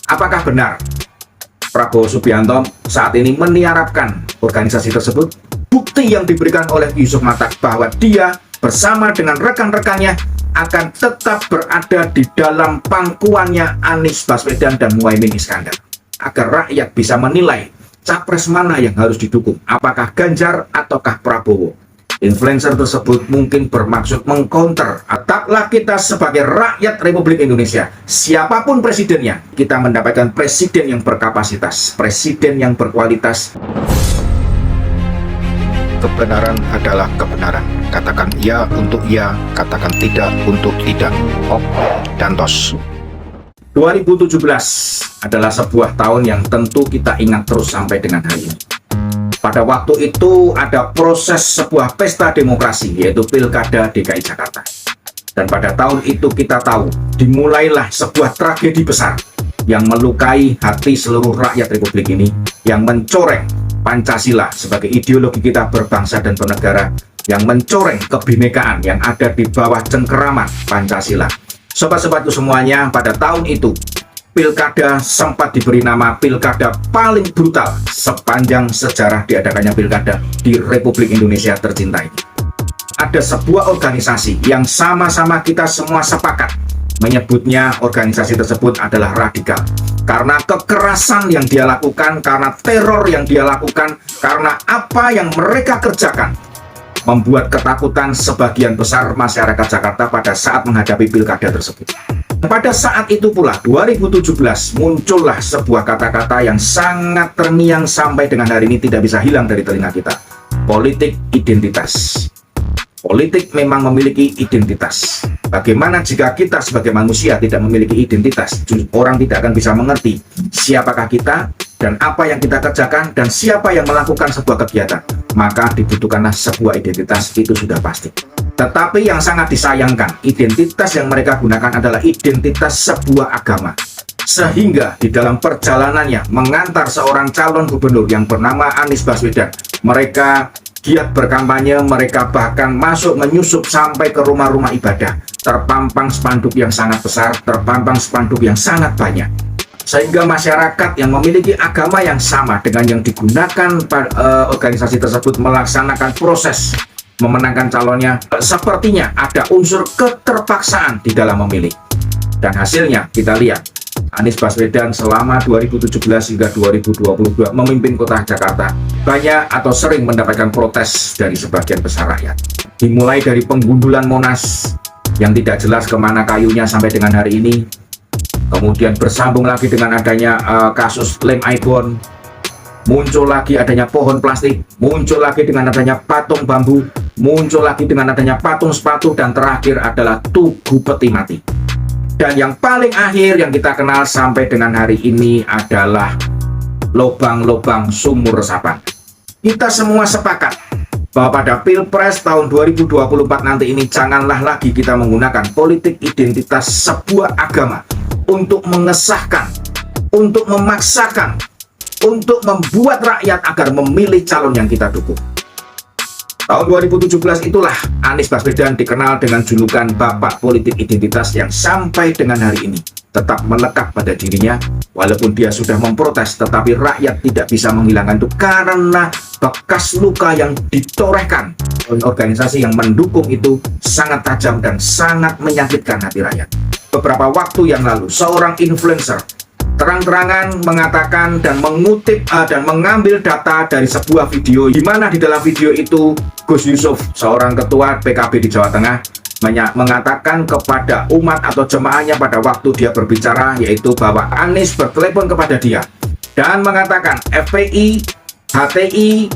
Apakah benar Prabowo Subianto saat ini meniarapkan organisasi tersebut? Bukti yang diberikan oleh Yusuf Matak bahwa dia bersama dengan rekan-rekannya akan tetap berada di dalam pangkuannya Anies Baswedan dan Muhaimin Iskandar, agar rakyat bisa menilai capres mana yang harus didukung, apakah Ganjar ataukah Prabowo. Influencer tersebut mungkin bermaksud mengcounter. Tetaplah kita sebagai rakyat Republik Indonesia, siapapun presidennya, kita mendapatkan presiden yang berkapasitas, presiden yang berkualitas. Kebenaran adalah kebenaran. Katakan ya untuk ya, katakan tidak untuk tidak. Ok dan tos. 2017 adalah sebuah tahun yang tentu kita ingat terus sampai dengan hari ini. Pada waktu itu ada proses sebuah pesta demokrasi, yaitu Pilkada DKI Jakarta. Dan pada tahun itu kita tahu, dimulailah sebuah tragedi besar yang melukai hati seluruh rakyat Republik ini, yang mencoreng Pancasila sebagai ideologi kita berbangsa dan bernegara, yang mencoreng kebinekaan yang ada di bawah cengkeraman Pancasila. Sobat-sobatku semuanya, pada tahun itu Pilkada sempat diberi nama Pilkada paling brutal sepanjang sejarah diadakannya Pilkada di Republik Indonesia tercinta ini. Ada sebuah organisasi yang sama-sama kita semua sepakat menyebutnya organisasi tersebut adalah radikal. Karena kekerasan yang dia lakukan, karena teror yang dia lakukan, karena apa yang mereka kerjakan, membuat ketakutan sebagian besar masyarakat Jakarta pada saat menghadapi Pilkada tersebut. Pada saat itu pula, 2017, muncullah sebuah kata-kata yang sangat terngiang sampai dengan hari ini tidak bisa hilang dari telinga kita. Politik identitas. Politik memang memiliki identitas. Bagaimana jika kita sebagai manusia tidak memiliki identitas? Orang tidak akan bisa mengerti siapakah kita dan apa yang kita kerjakan dan siapa yang melakukan sebuah kegiatan. Maka dibutuhkanlah sebuah identitas, itu sudah pasti. Tetapi yang sangat disayangkan, identitas yang mereka gunakan adalah identitas sebuah agama. Sehingga di dalam perjalanannya mengantar seorang calon gubernur yang bernama Anies Baswedan, mereka giat berkampanye, mereka bahkan masuk menyusup sampai ke rumah-rumah ibadah. Terpampang spanduk yang sangat besar, terpampang spanduk yang sangat banyak. Sehingga masyarakat yang memiliki agama yang sama dengan yang digunakan organisasi tersebut melaksanakan proses memenangkan calonnya, sepertinya ada unsur keterpaksaan di dalam memilih. Dan hasilnya kita lihat, Anies Baswedan selama 2017 hingga 2022 memimpin kota Jakarta banyak atau sering mendapatkan protes dari sebagian besar rakyat. Dimulai dari penggundulan Monas yang tidak jelas kemana kayunya sampai dengan hari ini, kemudian bersambung lagi dengan adanya kasus lem Ibon, muncul lagi adanya pohon plastik, muncul lagi dengan adanya patung bambu, muncul lagi dengan adanya patung sepatu, dan terakhir adalah Tugu Peti Mati. Dan yang paling akhir yang kita kenal sampai dengan hari ini adalah lubang-lubang sumur resapan. Kita semua sepakat bahwa pada Pilpres tahun 2024 nanti ini janganlah lagi kita menggunakan politik identitas sebuah agama untuk mengesahkan, untuk memaksakan, untuk membuat rakyat agar memilih calon yang kita dukung. Tahun 2017 itulah Anies Baswedan dikenal dengan julukan Bapak Politik Identitas yang sampai dengan hari ini tetap melekat pada dirinya. Walaupun dia sudah memprotes, tetapi rakyat tidak bisa menghilangkan itu karena bekas luka yang ditorehkan oleh organisasi yang mendukung itu sangat tajam dan sangat menyakitkan hati rakyat. Beberapa waktu yang lalu, seorang influencer terang-terangan mengatakan dan mengutip dan mengambil data dari sebuah video, di mana di dalam video itu Gus Yusuf, seorang ketua PKB di Jawa Tengah, mengatakan kepada umat atau jemaahnya pada waktu dia berbicara, yaitu bahwa Anies bertelepon kepada dia dan mengatakan FPI, HTI,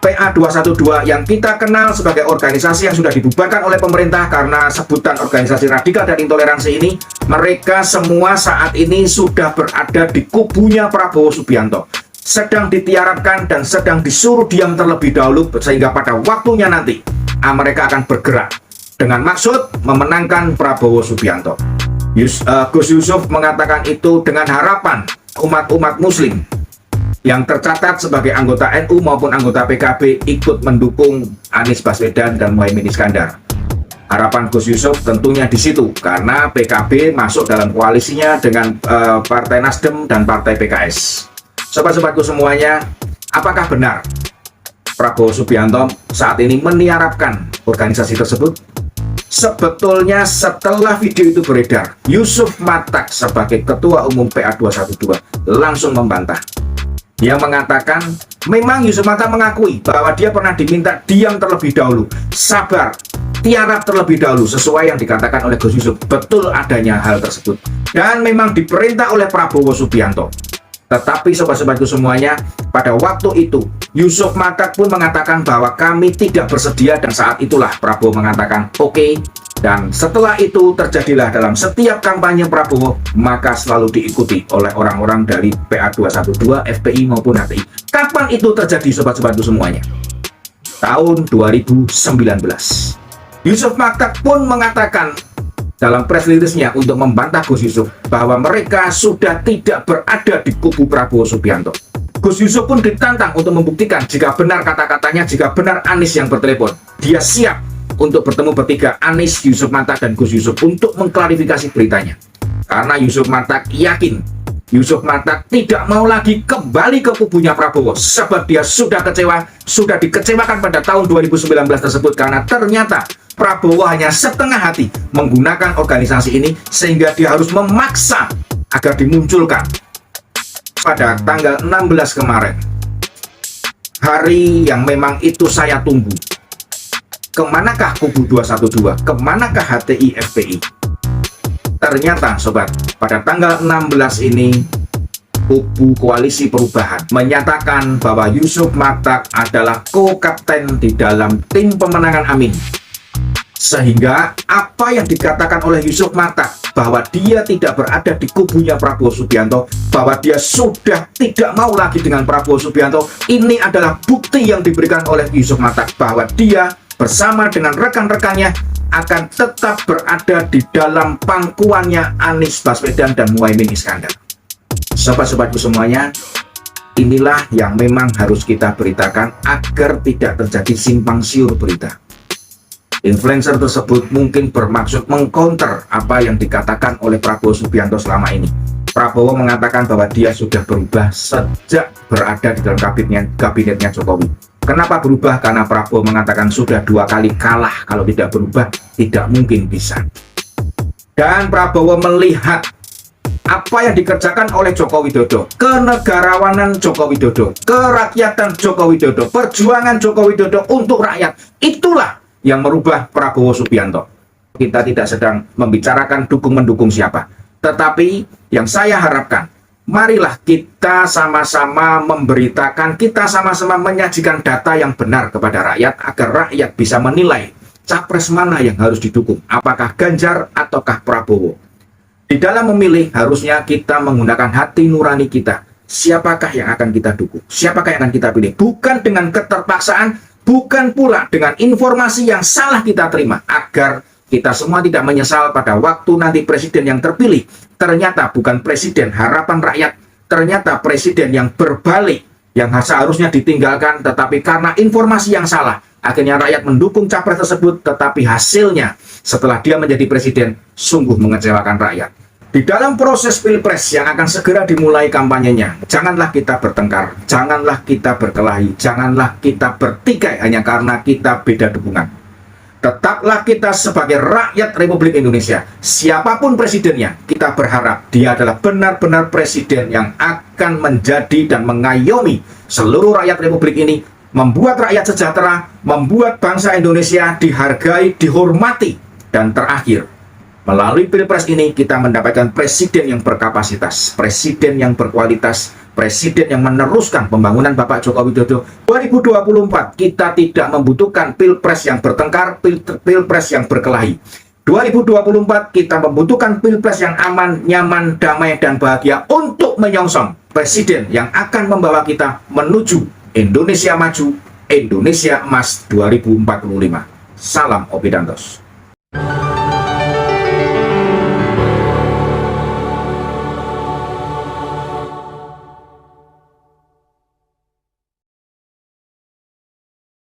PA212 yang kita kenal sebagai organisasi yang sudah dibubarkan oleh pemerintah karena sebutan organisasi radikal dan intoleransi ini, mereka semua saat ini sudah berada di kubunya Prabowo Subianto, sedang ditiarapkan dan sedang disuruh diam terlebih dahulu, sehingga pada waktunya nanti mereka akan bergerak dengan maksud memenangkan Prabowo Subianto. Gus Yusuf mengatakan itu dengan harapan umat-umat muslim yang tercatat sebagai anggota NU maupun anggota PKB ikut mendukung Anies Baswedan dan Muhaimin Iskandar. Harapan Gus Yusuf tentunya di situ, karena PKB masuk dalam koalisinya dengan Partai Nasdem dan Partai PKS. Sobat-sobatku semuanya, apakah benar Prabowo Subianto saat ini meniarapkan organisasi tersebut? Sebetulnya setelah video itu beredar, Yusuf Matak sebagai Ketua Umum PA212 langsung membantah. Dia mengatakan memang Yusuf Matak mengakui bahwa dia pernah diminta diam terlebih dahulu, sabar, tiarap terlebih dahulu sesuai yang dikatakan oleh Gus Yusuf. Betul adanya hal tersebut dan memang diperintah oleh Prabowo Subianto. Tetapi sobat-sobatku semuanya, pada waktu itu Yusuf Matak pun mengatakan bahwa kami tidak bersedia, dan saat itulah Prabowo mengatakan oke. Dan setelah itu terjadilah dalam setiap kampanye Prabowo, maka selalu diikuti oleh orang-orang dari PA212, FPI maupun HTI. Kapan itu terjadi sobat-sobatku semuanya? Tahun 2019. Yusuf Matak pun mengatakan dalam press release-nya untuk membantah Gus Yusuf bahwa mereka sudah tidak berada di kubu Prabowo Subianto. Gus Yusuf pun ditantang untuk membuktikan jika benar kata-katanya, jika benar Anies yang bertelepon. Dia siap untuk bertemu bertiga, Anies, Yusuf Matak, dan Gus Yusuf untuk mengklarifikasi beritanya. Karena Yusuf Matak yakin Yusuf Matak tidak mau lagi kembali ke kubunya Prabowo, sebab dia sudah kecewa, sudah dikecewakan pada tahun 2019 tersebut, karena ternyata Prabowo hanya setengah hati menggunakan organisasi ini, sehingga dia harus memaksa agar dimunculkan pada tanggal 16 kemarin. Hari yang memang itu saya tunggu. Kemanakah kubu 212? Kemanakah HTI FPI? Ternyata sobat, pada tanggal 16 ini kubu Koalisi Perubahan menyatakan bahwa Yusuf Matak adalah co-kapten di dalam tim pemenangan Amin. Sehingga apa yang dikatakan oleh Yusuf Matak bahwa dia tidak berada di kubunya Prabowo Subianto, bahwa dia sudah tidak mau lagi dengan Prabowo Subianto, ini adalah bukti yang diberikan oleh Yusuf Matak bahwa dia bersama dengan rekan-rekannya akan tetap berada di dalam pangkuannya Anies Baswedan dan Muhaimin Iskandar. Sobat-sobatku semuanya, inilah yang memang harus kita beritakan agar tidak terjadi simpang siur berita. Influencer tersebut mungkin bermaksud mengcounter apa yang dikatakan oleh Prabowo Subianto selama ini. Prabowo mengatakan bahwa dia sudah berubah sejak berada di dalam kabinetnya Jokowi. Kenapa berubah? Karena Prabowo mengatakan sudah 2 kali kalah, kalau tidak berubah tidak mungkin bisa. Dan Prabowo melihat apa yang dikerjakan oleh Joko Widodo, kenegarawanan Joko Widodo, kerakyatan Joko Widodo, perjuangan Joko Widodo untuk rakyat. Itulah yang merubah Prabowo Subianto. Kita tidak sedang membicarakan dukung-mendukung siapa, tetapi yang saya harapkan, marilah kita sama-sama memberitakan, kita sama-sama menyajikan data yang benar kepada rakyat, agar rakyat bisa menilai capres mana yang harus didukung, apakah Ganjar ataukah Prabowo. Di dalam memilih harusnya kita menggunakan hati nurani kita. Siapakah yang akan kita dukung, siapakah yang akan kita pilih, bukan dengan keterpaksaan, bukan pula dengan informasi yang salah kita terima, agar kita semua tidak menyesal pada waktu nanti presiden yang terpilih ternyata bukan presiden harapan rakyat, ternyata presiden yang berbalik, yang seharusnya ditinggalkan, tetapi karena informasi yang salah akhirnya rakyat mendukung capres tersebut, tetapi hasilnya setelah dia menjadi presiden sungguh mengecewakan rakyat. Di dalam proses pilpres yang akan segera dimulai kampanyenya, janganlah kita bertengkar, janganlah kita berkelahi, janganlah kita bertikai hanya karena kita beda dukungan. Tetaplah kita sebagai rakyat Republik Indonesia, siapapun presidennya, kita berharap dia adalah benar-benar presiden yang akan menjadi dan mengayomi seluruh rakyat Republik ini, membuat rakyat sejahtera, membuat bangsa Indonesia dihargai, dihormati, dan terakhir, melalui pilpres ini kita mendapatkan presiden yang berkapasitas, presiden yang berkualitas, presiden yang meneruskan pembangunan Bapak Joko Widodo. 2024 kita tidak membutuhkan pilpres yang bertengkar, pilpres yang berkelahi. 2024 kita membutuhkan pilpres yang aman, nyaman, damai, dan bahagia untuk menyongsong presiden yang akan membawa kita menuju Indonesia Maju, Indonesia Emas 2045. Salam Opidantos.